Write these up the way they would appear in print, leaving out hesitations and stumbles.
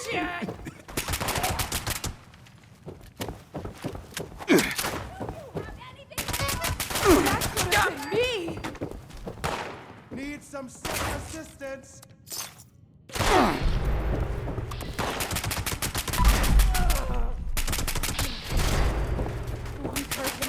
Shit! That could have been me! Need some assistance. One person.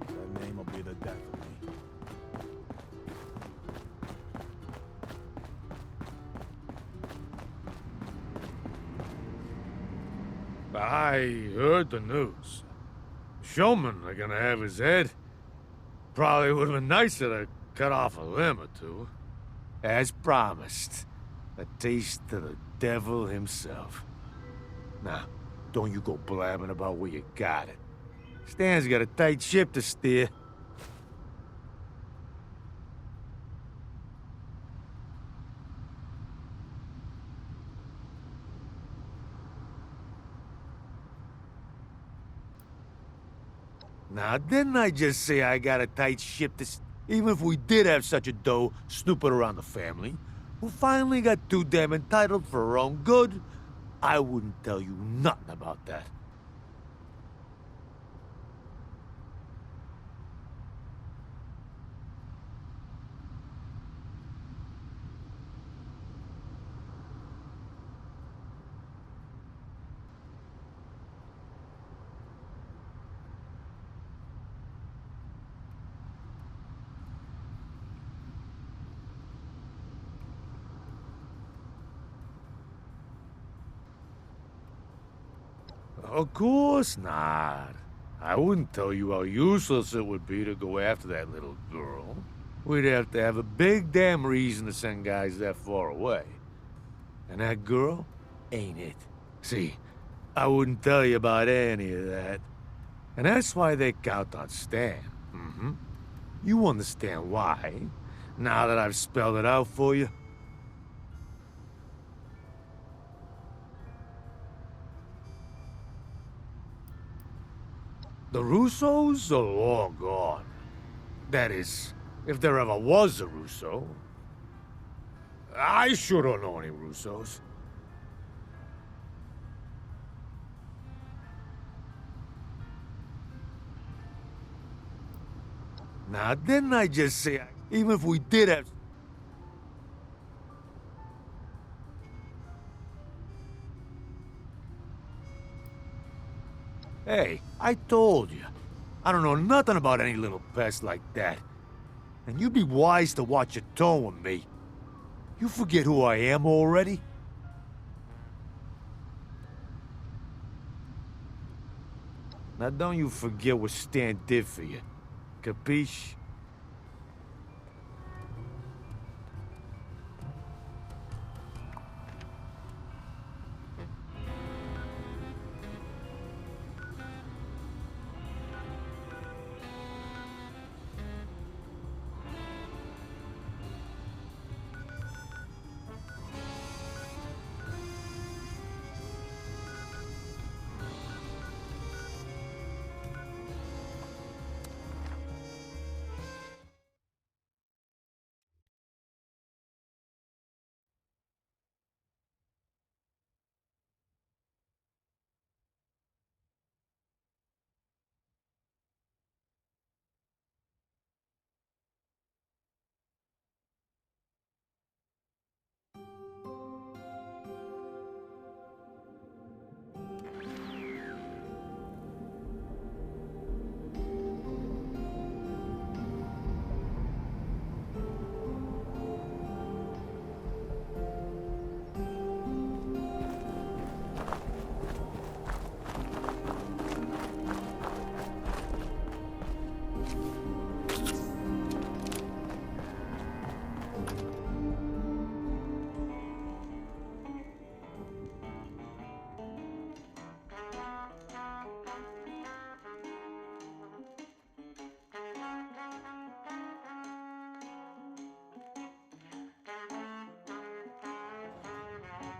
That name will be the death of me. I heard the news. Showman are gonna have his head. Probably would have been nicer to cut off a limb or two. As promised, a taste of the devil himself. Now, don't you go blabbing about where you got it. Stan's got a tight ship to steer. Now, didn't I just say I got a tight ship to... Even if we did have such a doe snooping around the family, who finally got too damn entitled for her own good, I wouldn't tell you nothing about that. Of course not. I wouldn't tell you how useless it would be to go after that little girl. We'd have to have a big damn reason to send guys that far away. And that girl ain't it. See, I wouldn't tell you about any of that. And that's why they count on Stan. You understand why, now that I've spelled it out for you? The Russos are long gone. That is, if there ever was a Russo. I sure don't know any Russos. Now, didn't I just say, even if we did have... Hey, I told you. I don't know nothing about any little pest like that. And you'd be wise to watch your tone with me. You forget who I am already? Now don't you forget what Stan did for you. Capiche?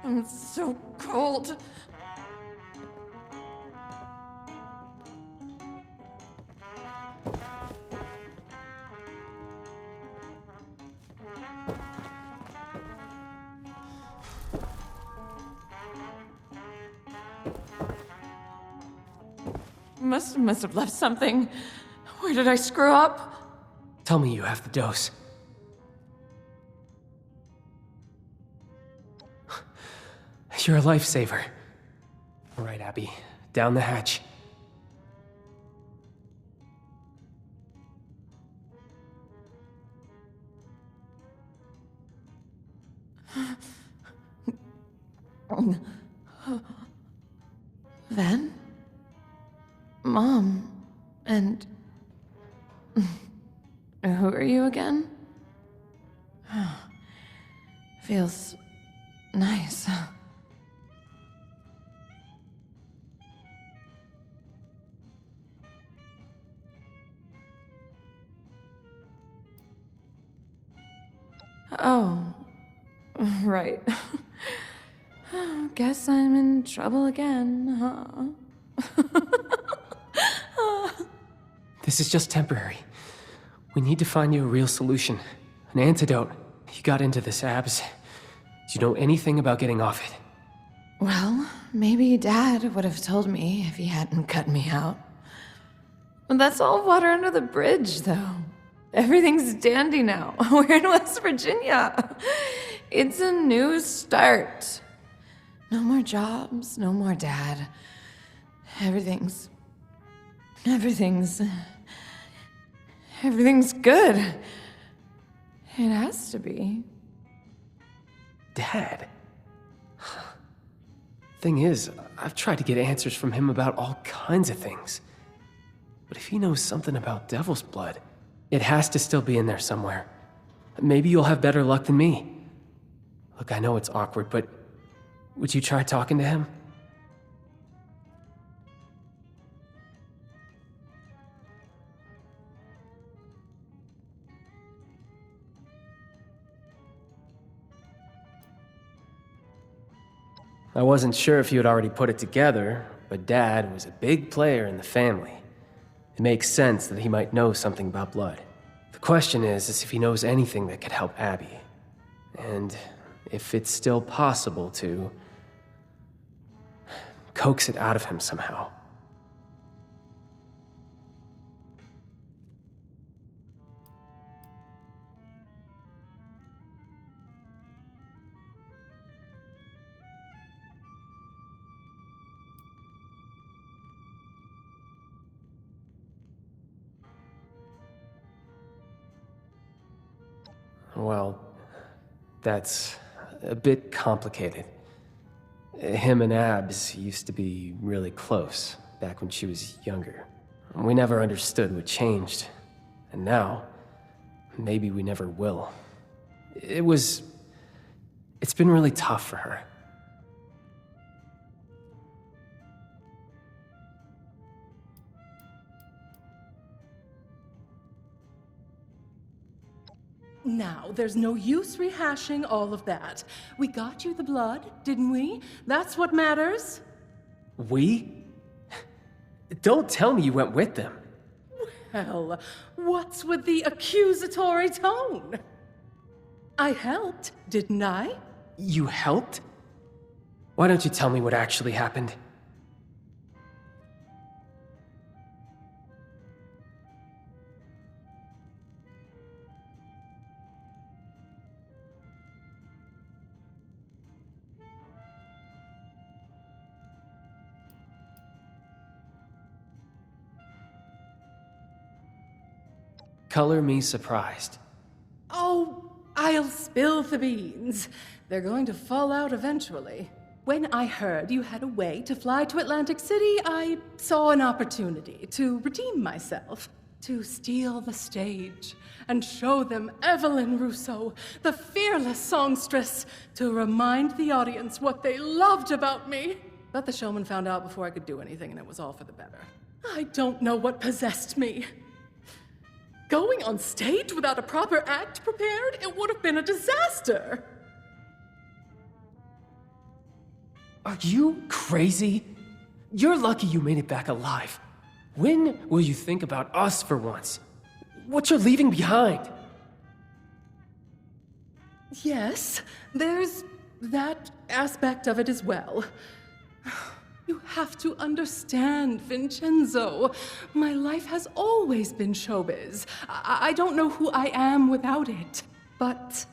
I'm so cold. Must have left something. Where did I screw up? Tell me you have the dose. You're a lifesaver. All right, Abby. Down the hatch. Then? Mom. And... Who are you again? Feels... nice. Oh, right. Guess I'm in trouble again, huh? This is just temporary. We need to find you a real solution. An antidote. You got into this, Abs. Do you know anything about getting off it? Well, maybe Dad would have told me if he hadn't cut me out. But that's all water under the bridge, though. Everything's dandy now. We're in West Virginia. It's a new start. No more jobs, no more Dad. Everything's good. It has to be. Dad? Thing is, I've tried to get answers from him about all kinds of things. But if he knows something about Devil's Blood, it has to still be in there somewhere. Maybe you'll have better luck than me. Look, I know it's awkward, but would you try talking to him? I wasn't sure if you had already put it together, but Dad was a big player in the family. It makes sense that he might know something about blood. The question is if he knows anything that could help Abby. And if it's still possible to coax it out of him somehow. Well, that's a bit complicated. Him and Abs used to be really close back when she was younger. We never understood what changed, and now, maybe we never will. It's been really tough for her. Now, there's no use rehashing all of that. We got you the blood, didn't we? That's what matters. We? Don't tell me you went with them. Well, what's with the accusatory tone? I helped, didn't I? You helped? Why don't you tell me what actually happened? Color me surprised. Oh, I'll spill the beans. They're going to fall out eventually. When I heard you had a way to fly to Atlantic City, I saw an opportunity to redeem myself. To steal the stage and show them Evelyn Rousseau, the fearless songstress, to remind the audience what they loved about me. But the showman found out before I could do anything, and it was all for the better. I don't know what possessed me. Going on stage without a proper act prepared, it would have been a disaster. Are you crazy? You're lucky you made it back alive. When will you think about us for once? What you're leaving behind? Yes, there's that aspect of it as well. You have to understand, Vincenzo. My life has always been showbiz. I don't know who I am without it. But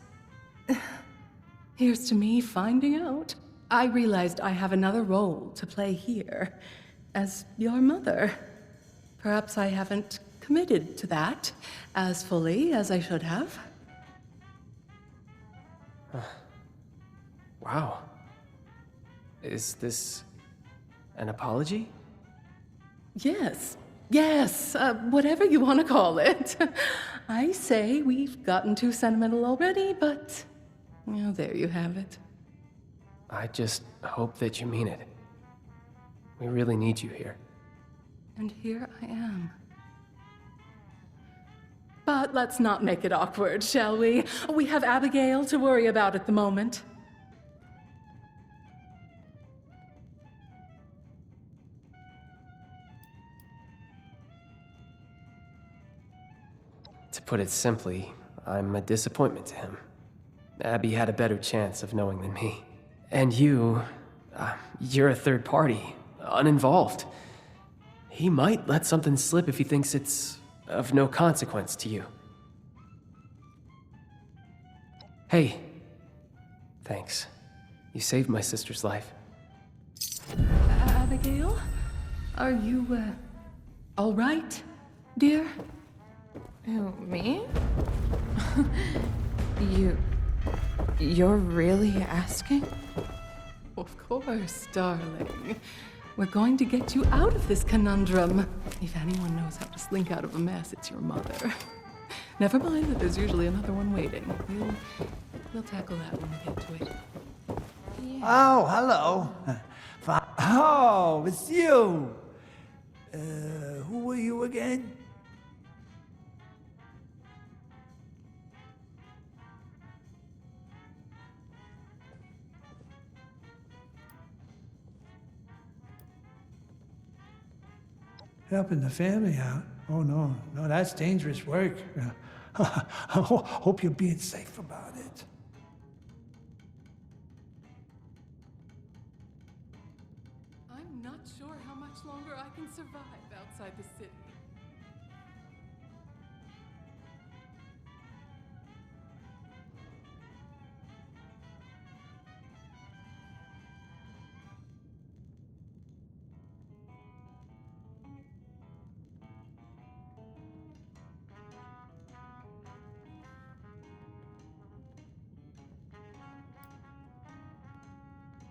here's to me finding out. I realized I have another role to play here as your mother. Perhaps I haven't committed to that as fully as I should have. Wow. Is this an apology? Yes, whatever you want to call it. I say we've gotten too sentimental already, but well, there you have it. I just hope that you mean it. We really need you here. And here I am. But let's not make it awkward, shall we? We have Abigail to worry about at the moment. To put it simply, I'm a disappointment to him. Abby had a better chance of knowing than me. And you're a third party, uninvolved. He might let something slip if he thinks it's of no consequence to you. Hey, thanks. You saved my sister's life. Abigail? Are you, all right, dear? Who, me? You're really asking? Of course, darling. We're going to get you out of this conundrum. If anyone knows how to slink out of a mess, it's your mother. Never mind that there's usually another one waiting. We'll tackle that when we get to it. Oh, hello. Oh, it's you. Who were you again? Helping the family out? Oh, no, that's dangerous work. Hope you're being safe about it. I'm not sure how much longer I can survive outside the city.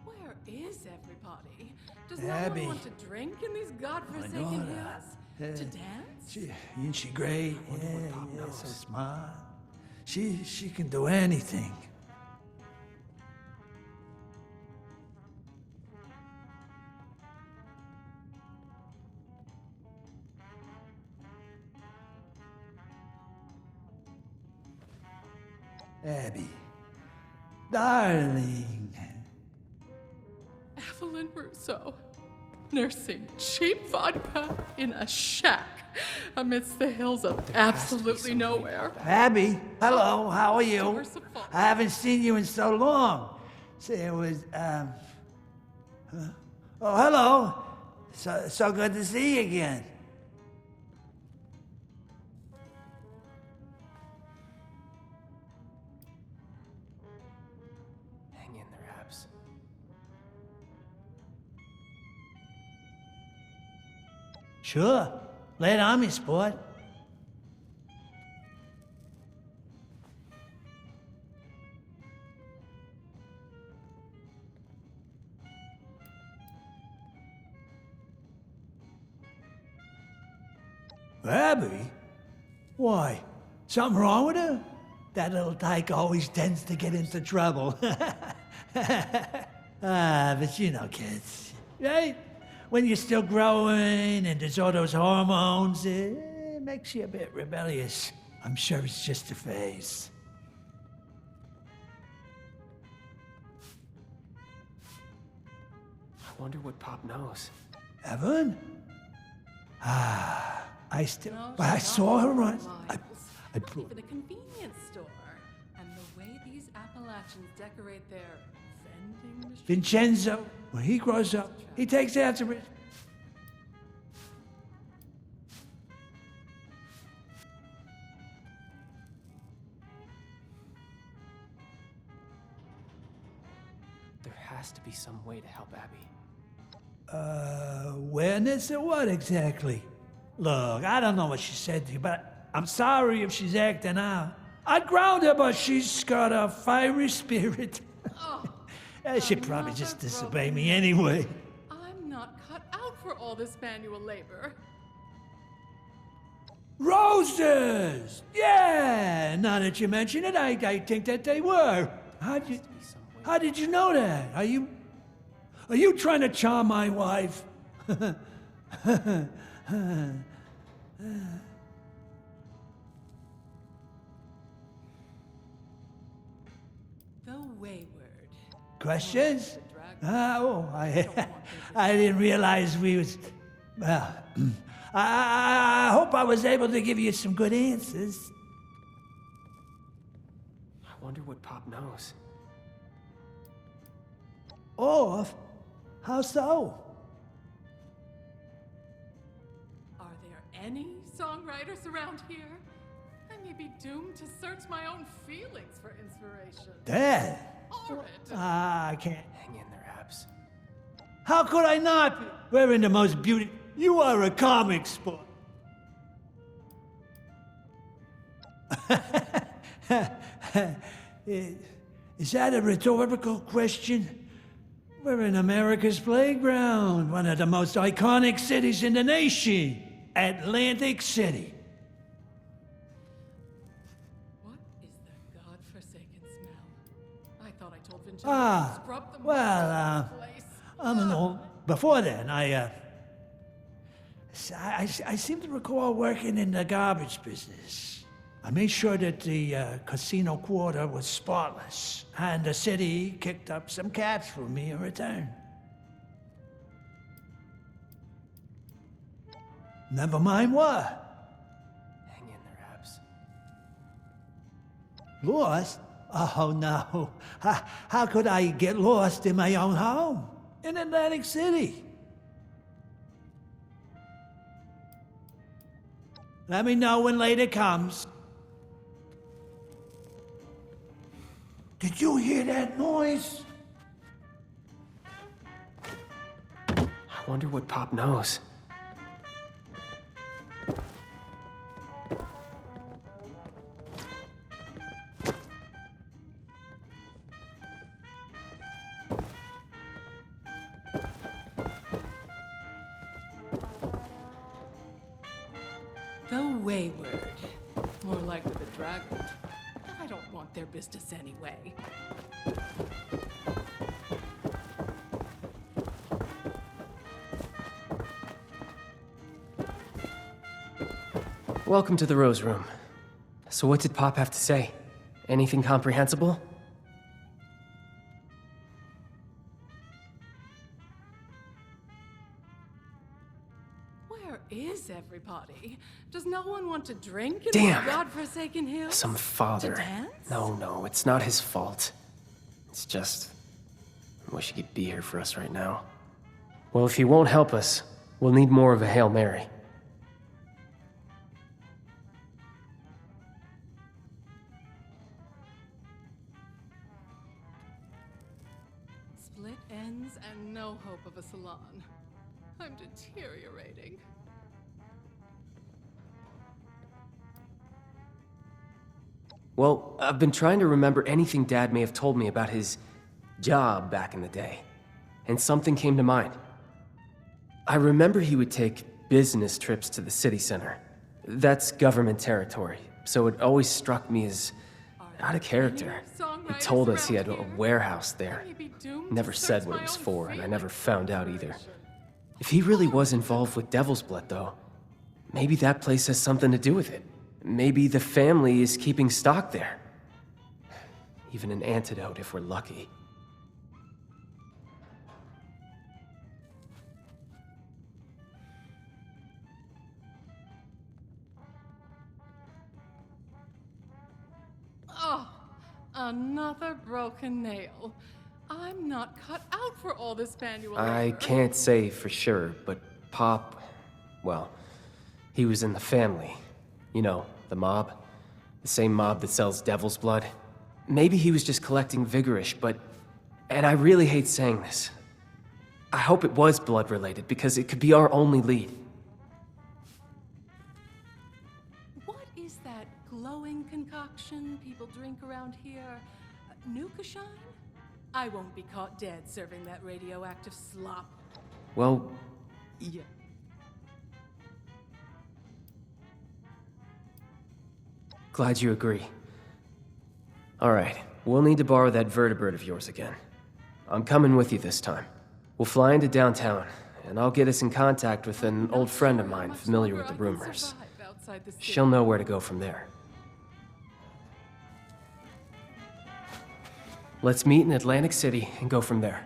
Where is everybody? Does Abby. no one want to drink in these godforsaken hills? To dance? Isn't she great? Yeah, so smart. She can do anything. Abby, darling. Evelyn Rousseau, nursing cheap vodka in a shack amidst the hills of absolutely nowhere. Abby, hello, how are you? Merciful. I haven't seen you in so long. Say it was, Oh, hello. So good to see you again. Hang in there, Abs. Sure. Lay it on me, sport. Abby? Why? Something wrong with her? That little dyke always tends to get into trouble. But you know, kids, right? When you're still growing and there's all those hormones, it makes you a bit rebellious. I'm sure it's just a phase. I wonder what Pop knows. Evan? I still. No, But I she's saw not her run. Miles. I Not put. even a convenience store. And the way these Appalachians decorate their vending machines. Vincenzo, when he grows up, he takes after it. There has to be some way to help Abby. Awareness of what exactly? Look, I don't know what she said to you, but I'm sorry if she's acting out. I'd ground her, but she's got a fiery spirit. She'd probably just disobey me anyway. I'm not cut out for all this manual labor. Roses! Yeah! Now that you mention it, I think that they were. How did you know that? Are you trying to charm my wife? The wayward. Questions? I didn't realize we was. Well, I hope I was able to give you some good answers. I wonder what Pop knows. Or, how so? Are there any songwriters around here? I may be doomed to search my own feelings for inspiration. Dad? Horrid. I can't. Hang in there, Abs. How could I not be? We're in the most beautiful. You are a comic sport. Is that a rhetorical question? We're in America's playground, one of the most iconic cities in the nation, Atlantic City. What is that godforsaken smell? I thought I told Vincenzo to scrub them well, off this place. I don't know. Before then, I seem to recall working in the garbage business. I made sure that the casino quarter was spotless, and the city kicked up some cash for me in return. Never mind what. Hang in there, Abs. Lost? Oh no. How could I get lost in my own home? In Atlantic City? Let me know when later comes. Did you hear that noise? I wonder what Pop knows. The wayward. More likely the dragon. I don't want their business anyway. Welcome to the Rose Room. So what did Pop have to say? Anything comprehensible? Where is everybody? Does no one want to drink in Damn. the godforsaken hills? Some father. To dance? No, it's not his fault. It's just... I wish he could be here for us right now. Well, if he won't help us, we'll need more of a Hail Mary. Split ends and no hope of a salon. I'm deteriorating. Well, I've been trying to remember anything Dad may have told me about his job back in the day, and something came to mind. I remember he would take business trips to the city center, That's government territory, so it always struck me as out of character. He told us he had a warehouse there. Never said what it was for, and I never found out either. If he really was involved with Devil's Blood, though, maybe that place has something to do with it. Maybe the family is keeping stock there. Even an antidote if we're lucky. Oh, another broken nail. I'm not cut out for all this manual I labor. can't say for sure, but Pop, well, he was in the family. You know, the mob. The same mob that sells Devil's Blood. Maybe he was just collecting Vigorish, but... And I really hate saying this. I hope it was blood-related, because it could be our only lead. What is that glowing concoction people drink around here? Nukashine? I won't be caught dead serving that radioactive slop. Well, yeah. Glad you agree. All right, we'll need to borrow that vertebrate of yours again. I'm coming with you this time. We'll fly into downtown, and I'll get us in contact with an old friend of mine familiar with the rumors. She'll know where to go from there. Let's meet in Atlantic City and go from there.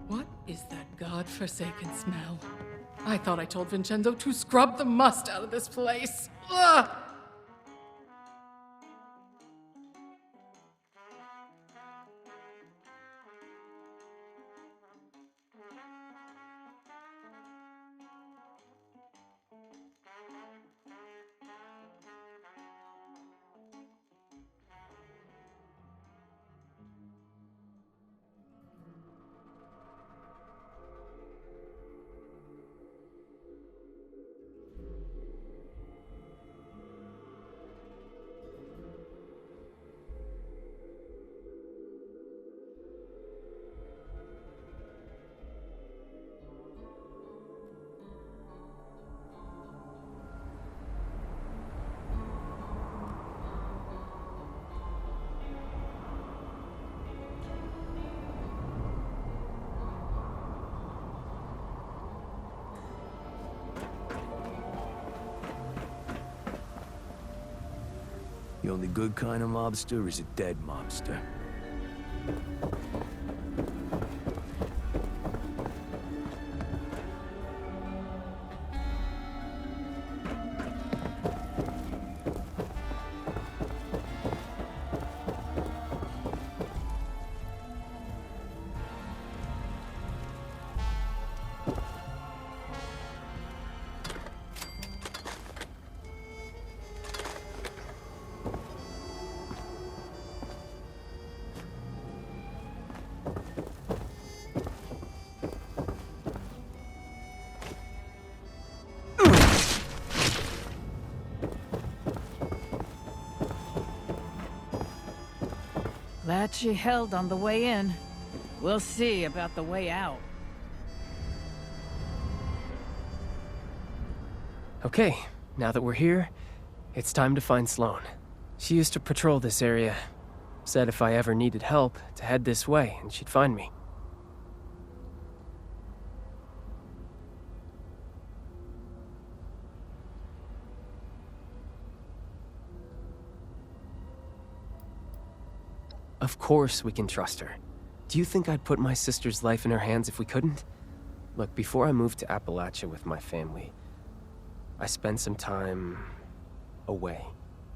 What is that godforsaken smell? I thought I told Vincenzo to scrub the must out of this place. Ugh! The only good kind of mobster is a dead mobster. Glad she held on the way in. We'll see about the way out. Okay, now that we're here, it's time to find Sloane. She used to patrol this area. Said if I ever needed help, to head this way, and she'd find me. Of course we can trust her. Do you think I'd put my sister's life in her hands if we couldn't? Look, before I moved to Appalachia with my family, I spent some time away.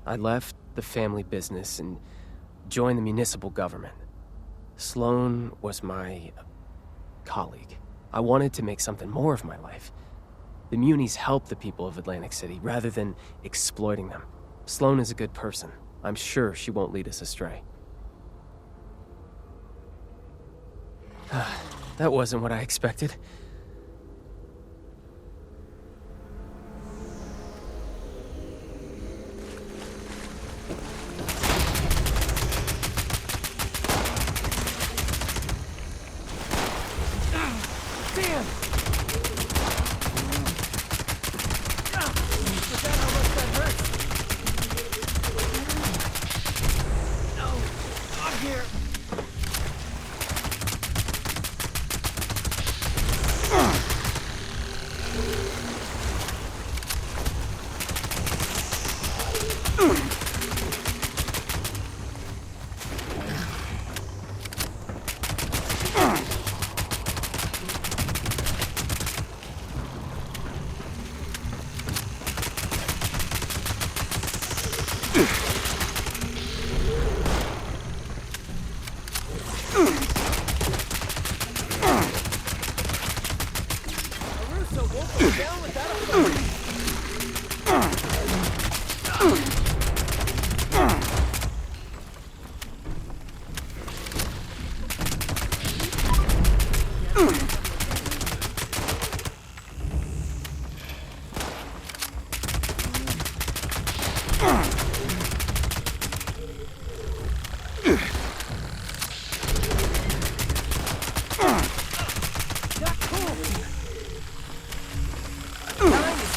I left the family business and joined the municipal government. Sloane was my colleague. I wanted to make something more of my life. The munis help the people of Atlantic City rather than exploiting them. Sloane is a good person. I'm sure she won't lead us astray. That wasn't what I expected.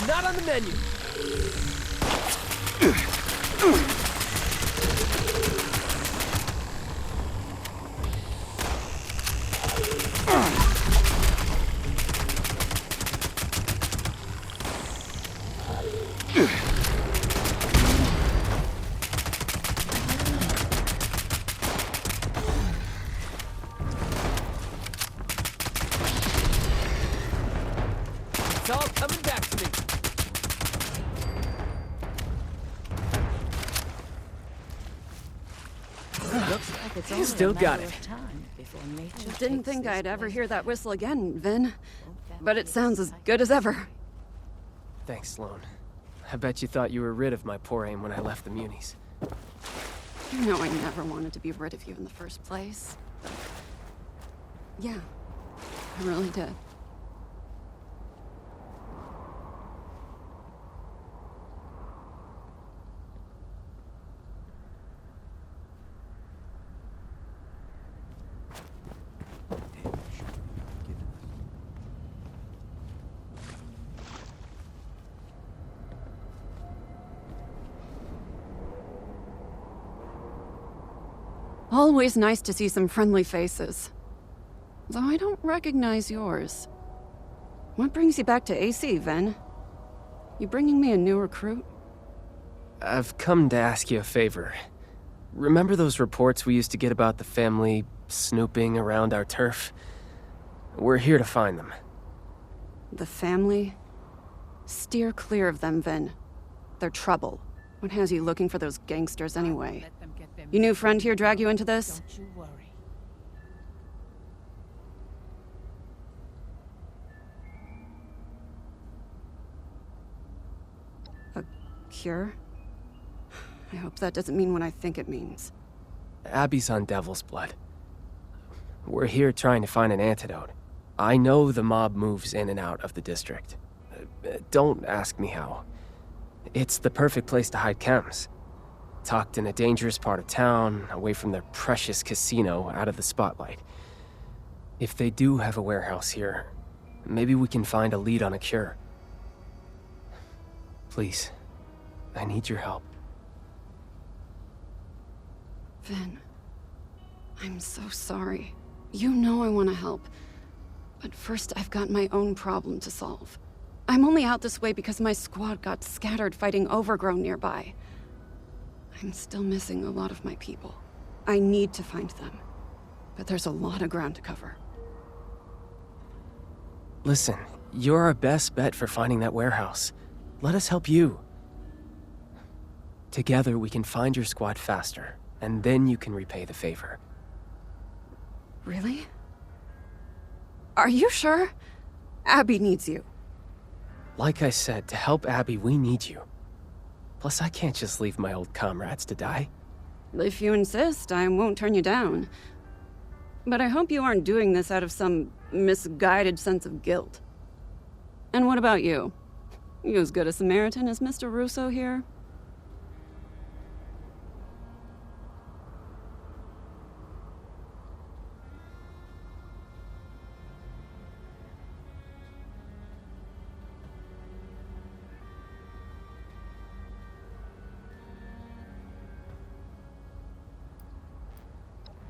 Not on the menu. It's all coming back to me. Looks like it's only Still a got matter it. of time before nature Didn't takes think this I'd ever place. hear that whistle again, Vin. But it sounds as good as ever. Thanks, Sloan. I bet you thought you were rid of my poor aim when I left the Munis. You know I never wanted to be rid of you in the first place. Yeah, I really did. Always nice to see some friendly faces. Though I don't recognize yours. What brings you back to AC, Ven? You bringing me a new recruit? I've come to ask you a favor. Remember those reports we used to get about the family snooping around our turf? We're here to find them. The family? Steer clear of them, Ven. They're trouble. What has you looking for those gangsters anyway? Let them get their Your new friend here drag you into this? Don't you worry. A cure? I hope that doesn't mean what I think it means. Abby's on Devil's Blood. We're here trying to find an antidote. I know the mob moves in and out of the district. Don't ask me how. It's the perfect place to hide chems. Tucked in a dangerous part of town, away from their precious casino, out of the spotlight. If they do have a warehouse here, maybe we can find a lead on a cure. Please, I need your help. Vin, I'm so sorry. You know I want to help. But first, I've got my own problem to solve. I'm only out this way because my squad got scattered fighting Overgrown nearby. I'm still missing a lot of my people. I need to find them. But there's a lot of ground to cover. Listen, you're our best bet for finding that warehouse. Let us help you. Together, we can find your squad faster, and then you can repay the favor. Really? Are you sure? Abby needs you. Like I said, to help Abby, we need you. Plus, I can't just leave my old comrades to die. If you insist, I won't turn you down. But I hope you aren't doing this out of some misguided sense of guilt. And what about you? You as good a Samaritan as Mr. Russo here?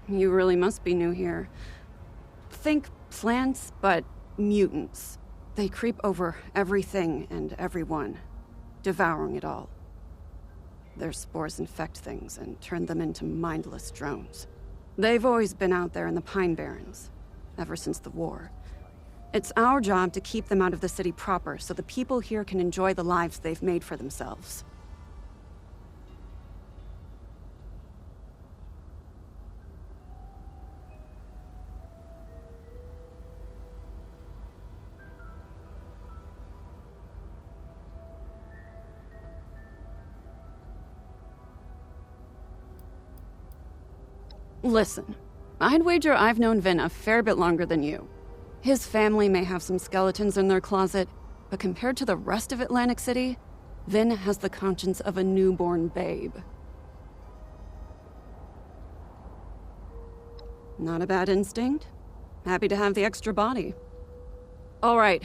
You really must be new here. Think plants, but mutants. They creep over everything and everyone, devouring it all. Their spores infect things and turn them into mindless drones. They've always been out there in the Pine Barrens, ever since the war. It's our job to keep them out of the city proper so the people here can enjoy the lives they've made for themselves. Listen, I'd wager I've known Vin a fair bit longer than you. His family may have some skeletons in their closet, but compared to the rest of Atlantic City, Vin has the conscience of a newborn babe. Not a bad instinct. Happy to have the extra body. All right.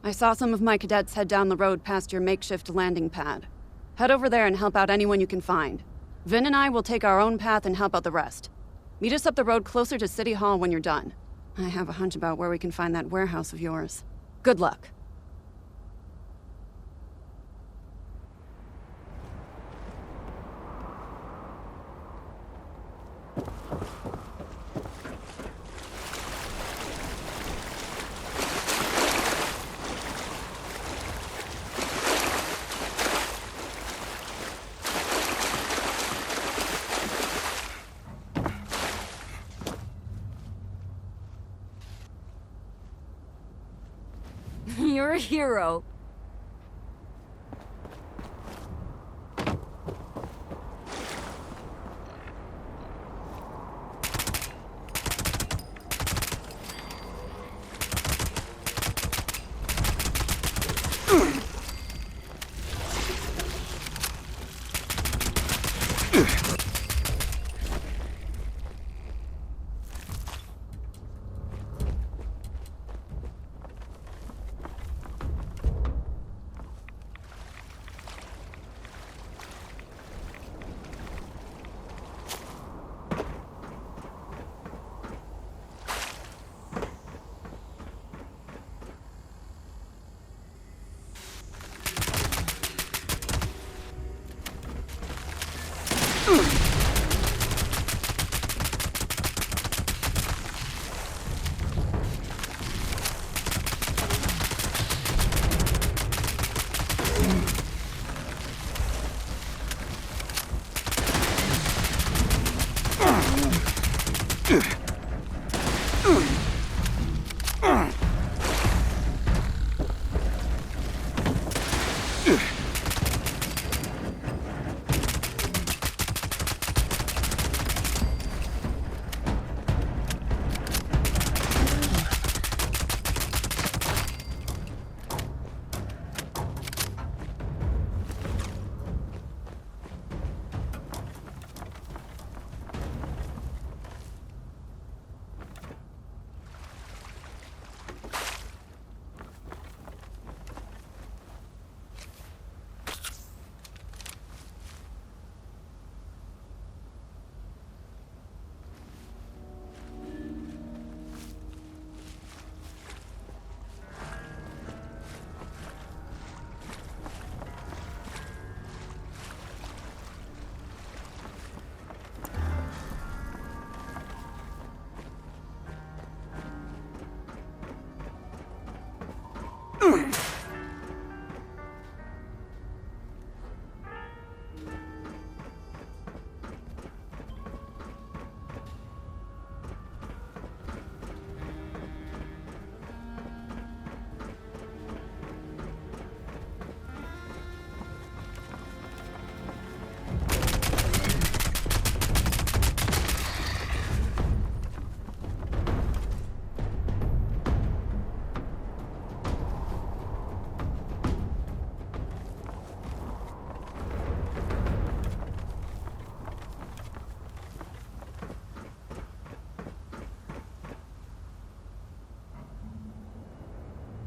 I saw some of my cadets head down the road past your makeshift landing pad. Head over there and help out anyone you can find. Vin and I will take our own path and help out the rest. Meet us up the road closer to City Hall when you're done. I have a hunch about where we can find that warehouse of yours. Good luck. You're a hero.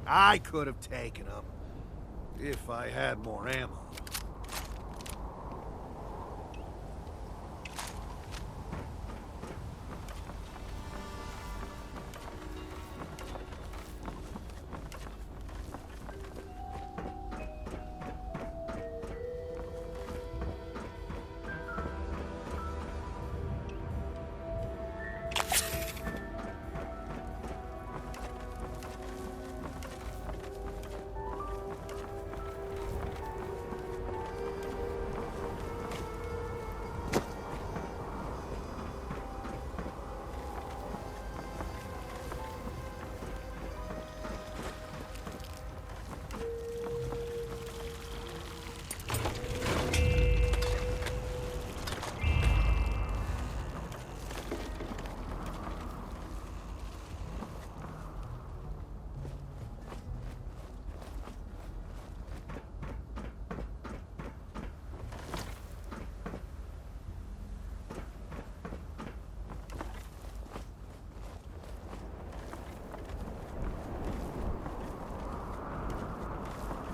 I could have taken him if I had more ammo.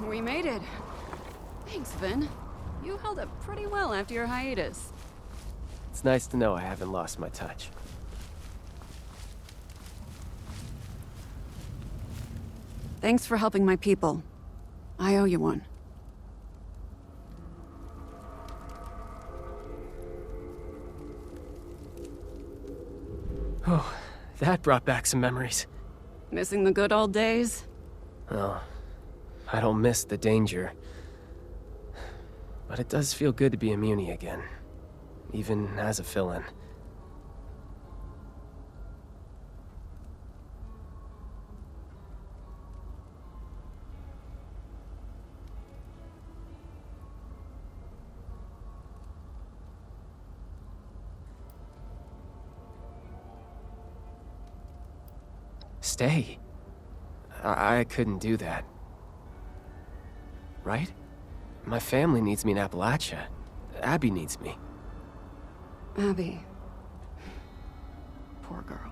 We made it. Thanks, Vin. You held up pretty well after your hiatus. It's nice to know I haven't lost my touch. Thanks for helping my people. I owe you one. Oh, that brought back some memories. Missing the good old days? Oh, I don't miss the danger. But it does feel good to be a Muni again, even as a fill-in. Stay? I couldn't do that. Right? My family needs me in Appalachia. Abby needs me. Abby. Poor girl.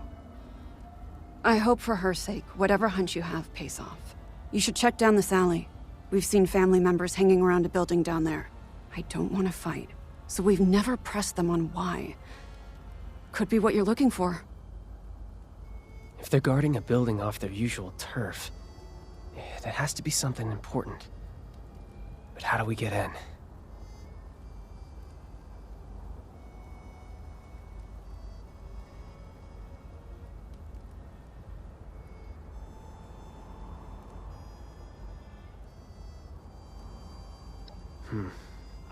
I hope for her sake, whatever hunch you have pays off. You should check down this alley. We've seen family members hanging around a building down there. I don't want to fight, so we've never pressed them on why. Could be what you're looking for. If they're guarding a building off their usual turf, it has to be something important. But how do we get in?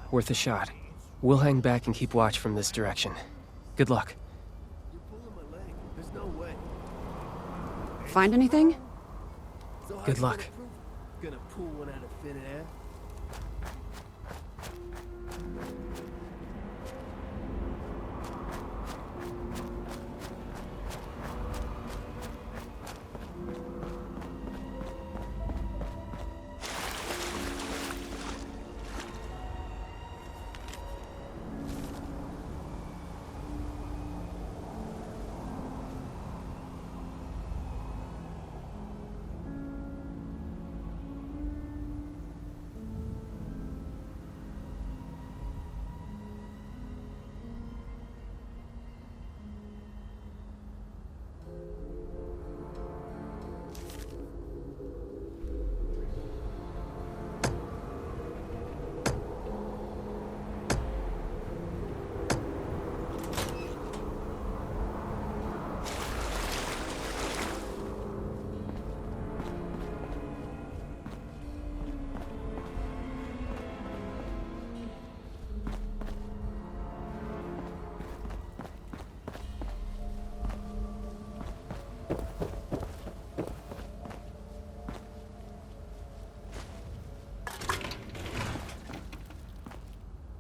Worth a shot. We'll hang back and keep watch from this direction. Good luck. You're pulling my leg. There's no way. Find anything? So how's Good it luck. gonna prove? Gonna pull one out of thin air?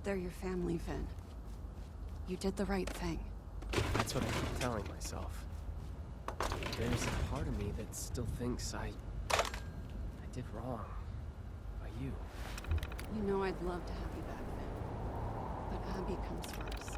They're your family, Vin. You did the right thing. That's what I keep telling myself. There's a part of me that still thinks I did wrong. By you. You know I'd love to have you back, Vin. But Abby comes first.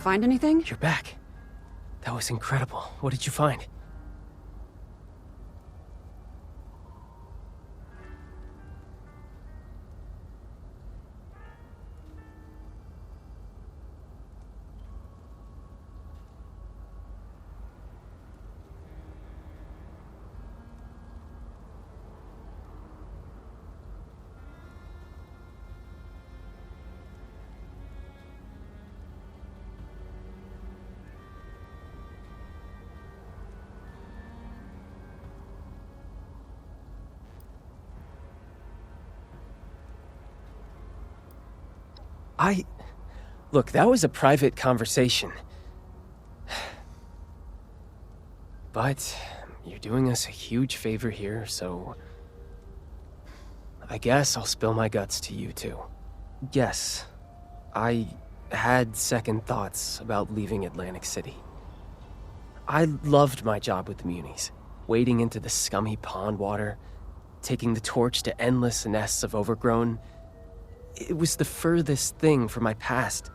Find anything? You're back. That was incredible. What did you find? Look, that was a private conversation. But you're doing us a huge favor here, so I guess I'll spill my guts to you too. Yes, I had second thoughts about leaving Atlantic City. I loved my job with the Munis, wading into the scummy pond water, taking the torch to endless nests of overgrown. It was the furthest thing from my past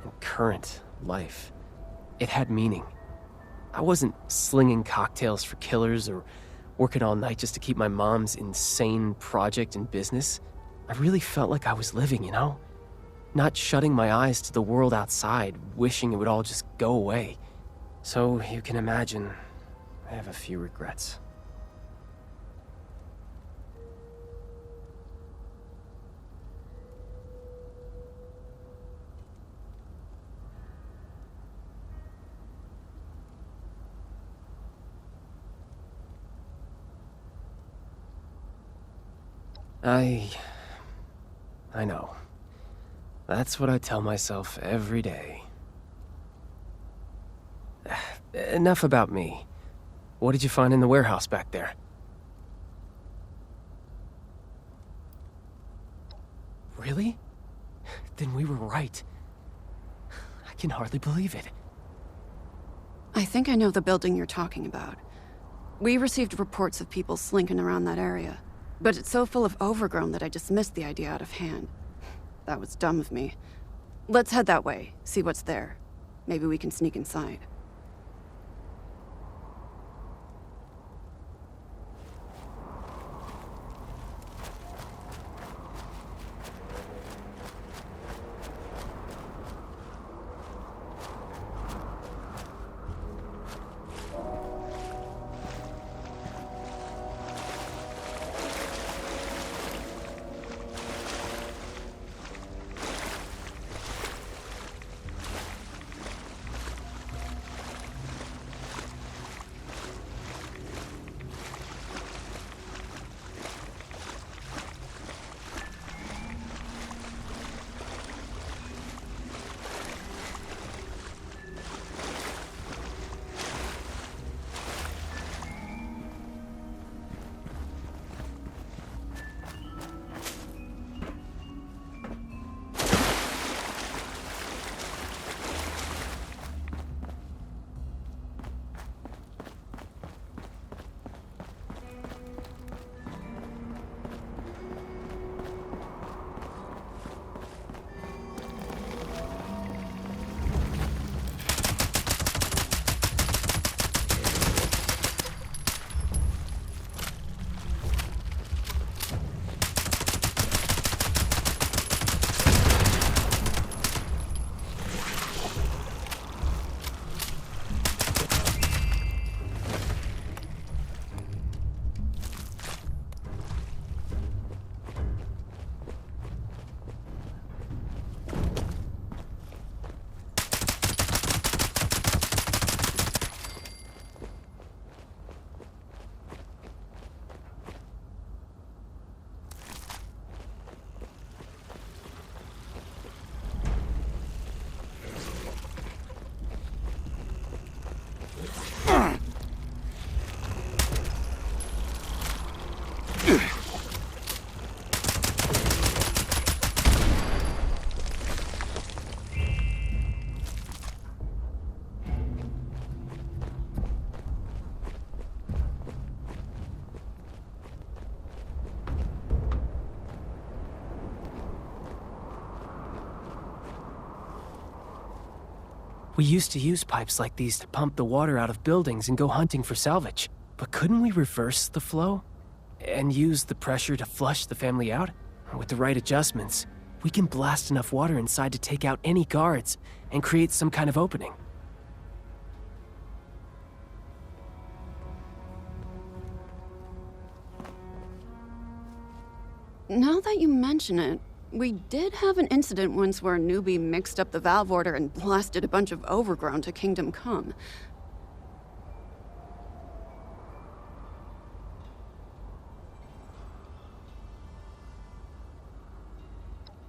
and current life. It had meaning. I wasn't slinging cocktails for killers or working all night just to keep my mom's insane project in business. I really felt like I was living, you know? Not shutting my eyes to the world outside, wishing it would all just go away. So you can imagine, I have a few regrets. I know. That's what I tell myself every day. Enough about me. What did you find in the warehouse back there? Really? Then we were right. I can hardly believe it. I think I know the building you're talking about. We received reports of people slinking around that area. But it's so full of overgrown that I dismissed the idea out of hand. That was dumb of me. Let's head that way, see what's there. Maybe we can sneak inside. We used to use pipes like these to pump the water out of buildings and go hunting for salvage. But couldn't we reverse the flow? And use the pressure to flush the family out? With the right adjustments, we can blast enough water inside to take out any guards and create some kind of opening. Now that you mention it, we did have an incident once where a newbie mixed up the valve order and blasted a bunch of overgrown to Kingdom Come.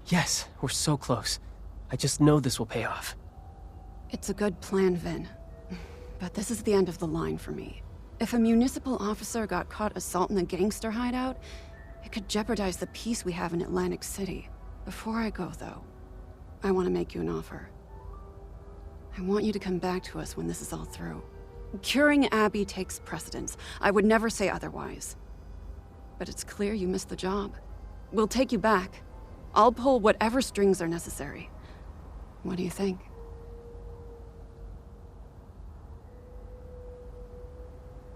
Yes, we're so close. I just know this will pay off. It's a good plan, Vin. But this is the end of the line for me. If a municipal officer got caught assaulting a gangster hideout, it could jeopardize the peace we have in Atlantic City. Before I go, though, I want to make you an offer. I want you to come back to us when this is all through. Curing Abby takes precedence. I would never say otherwise. But it's clear you missed the job. We'll take you back. I'll pull whatever strings are necessary. What do you think?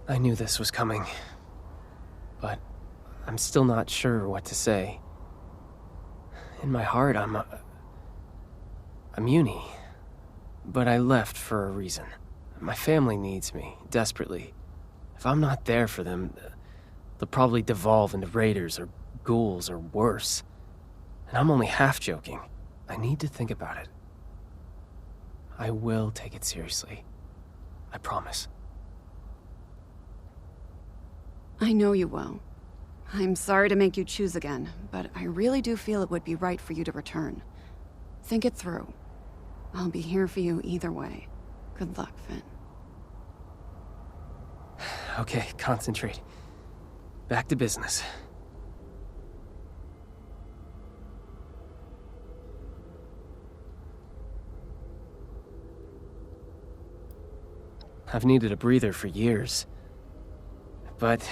I knew this was coming, but I'm still not sure what to say. In my heart, I'm uni, but I left for a reason. My family needs me, desperately. If I'm not there for them, they'll probably devolve into raiders or ghouls or worse. And I'm only half joking. I need to think about it. I will take it seriously. I promise. I know you will. I'm sorry to make you choose again, but I really do feel it would be right for you to return. Think it through. I'll be here for you either way. Good luck, Finn. Okay, concentrate. Back to business. I've needed a breather for years. But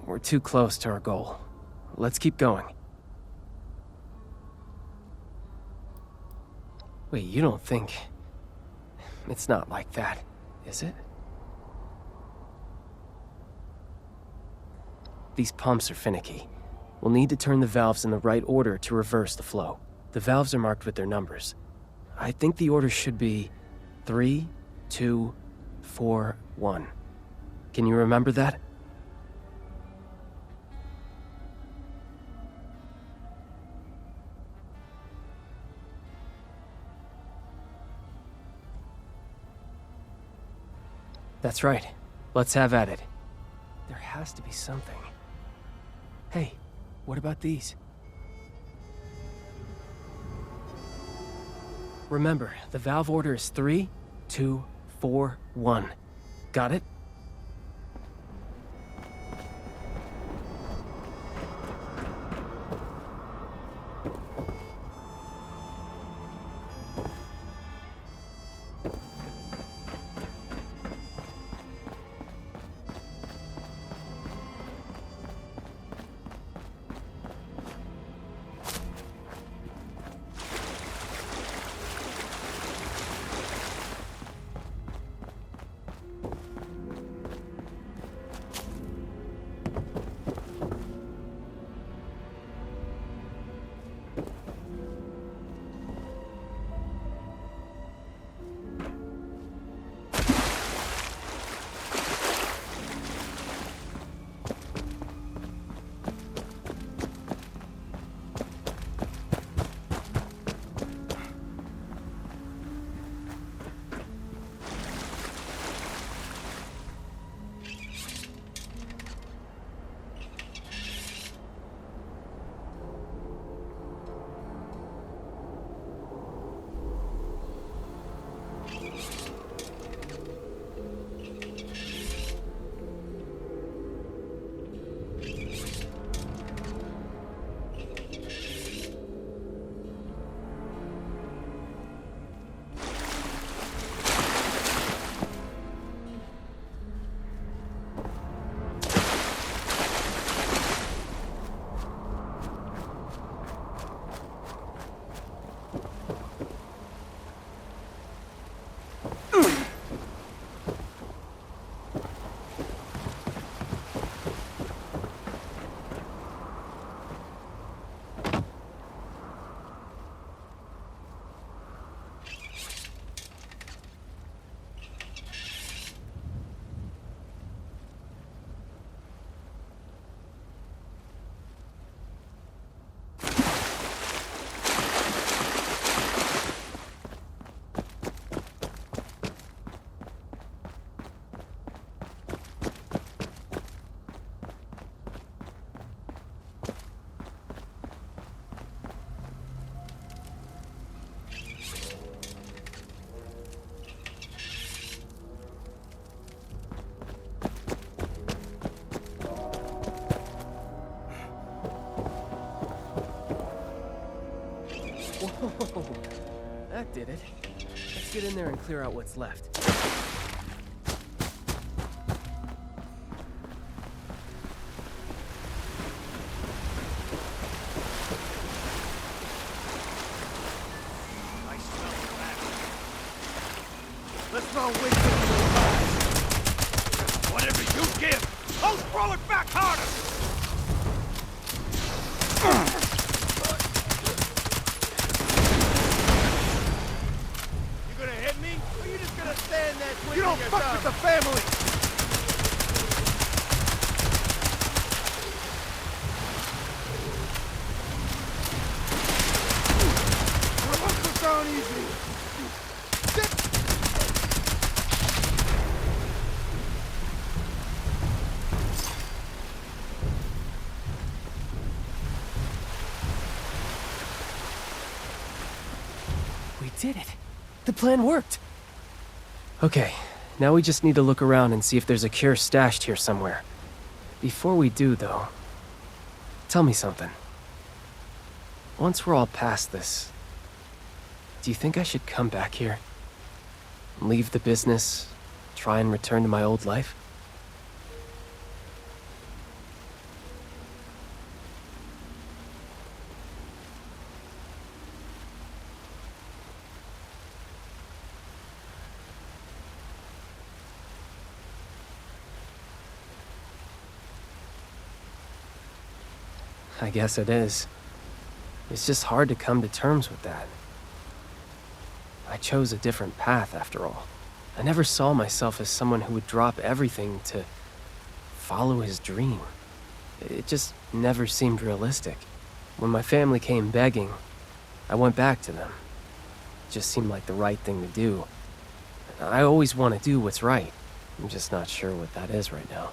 we're too close to our goal. Let's keep going. Wait, you don't think... It's not like that, is it? These pumps are finicky. We'll need to turn the valves in the right order to reverse the flow. The valves are marked with their numbers. I think the order should be 3, 2, 4, 1. Can you remember that? That's right. Let's have at it. There has to be something. Hey, what about these? Remember, the valve order is 3, 2, 4, 1. Got it? That did it. Let's get in there and clear out what's left. I smell rat. Let's not waste any more time. Whatever you give, I'll throw it back harder! You gonna hit me? Or you just gonna stand there twiddling your thumbs? You don't fuck with the family! Let's go down easy! We did it. The plan worked. Okay, now we just need to look around and see if there's a cure stashed here somewhere. Before we do, though, tell me something. Once we're all past this, do you think I should come back here? Leave the business, try and return to my old life? I guess it is. It's just hard to come to terms with that. I chose a different path, after all. I never saw myself as someone who would drop everything to follow his dream. It just never seemed realistic. When my family came begging, I went back to them. It just seemed like the right thing to do. I always want to do what's right. I'm just not sure what that is right now.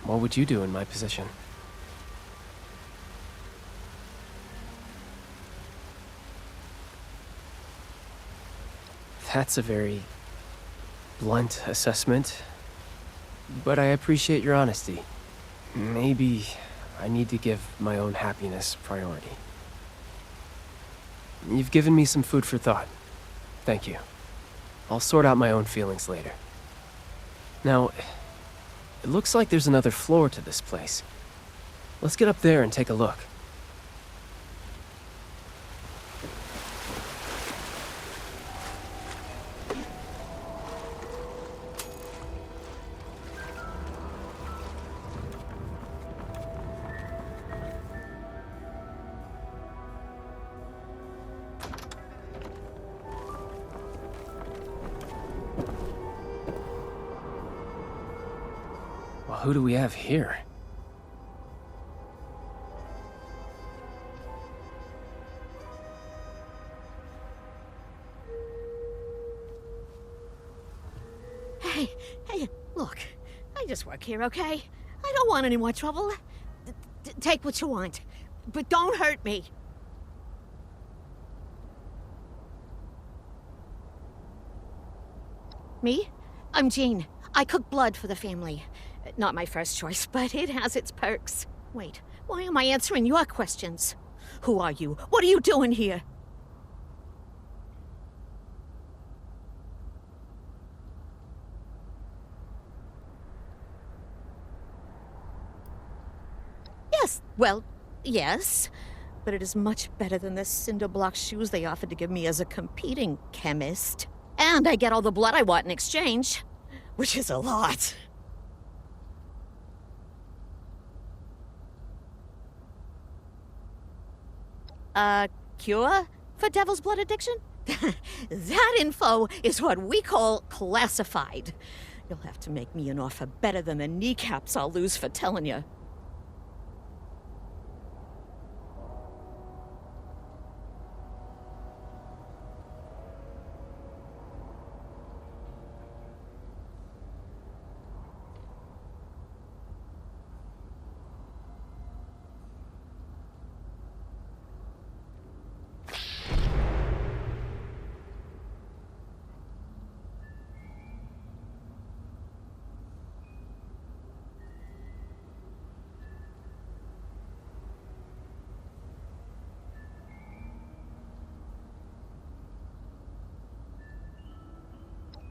What would you do in my position? That's a very blunt assessment, but I appreciate your honesty. Maybe I need to give my own happiness priority. You've given me some food for thought. Thank you. I'll sort out my own feelings later. Now, it looks like there's another floor to this place. Let's get up there and take a look. Well, who do we have here? Hey, look. I just work here, okay? I don't want any more trouble. Take what you want, but don't hurt me. Me? I'm Jean. I cook blood for the family. Not my first choice, but it has its perks. Wait, why am I answering your questions? Who are you? What are you doing here? Yes, well, yes. But it is much better than the cinder block shoes they offered to give me as a competing chemist. And I get all the blood I want in exchange, which is a lot. Cure for devil's blood addiction? That info is what we call classified. You'll have to make me an offer better than the kneecaps I'll lose for telling you.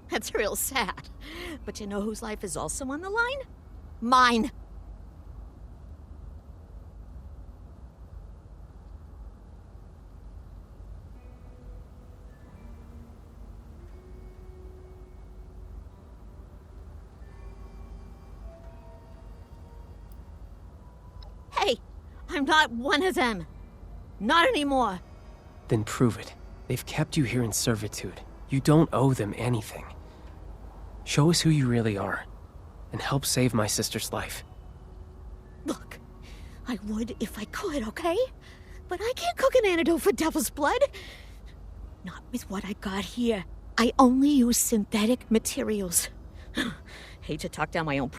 That's real sad. But you know whose life is also on the line? Mine. Hey, I'm not one of them. Not anymore. Then prove it. They've kept you here in servitude. You don't owe them anything. Show us who you really are, and help save my sister's life. Look, I would if I could, okay? But I can't cook an antidote for devil's blood. Not with what I got here. I only use synthetic materials. Hate to talk down my own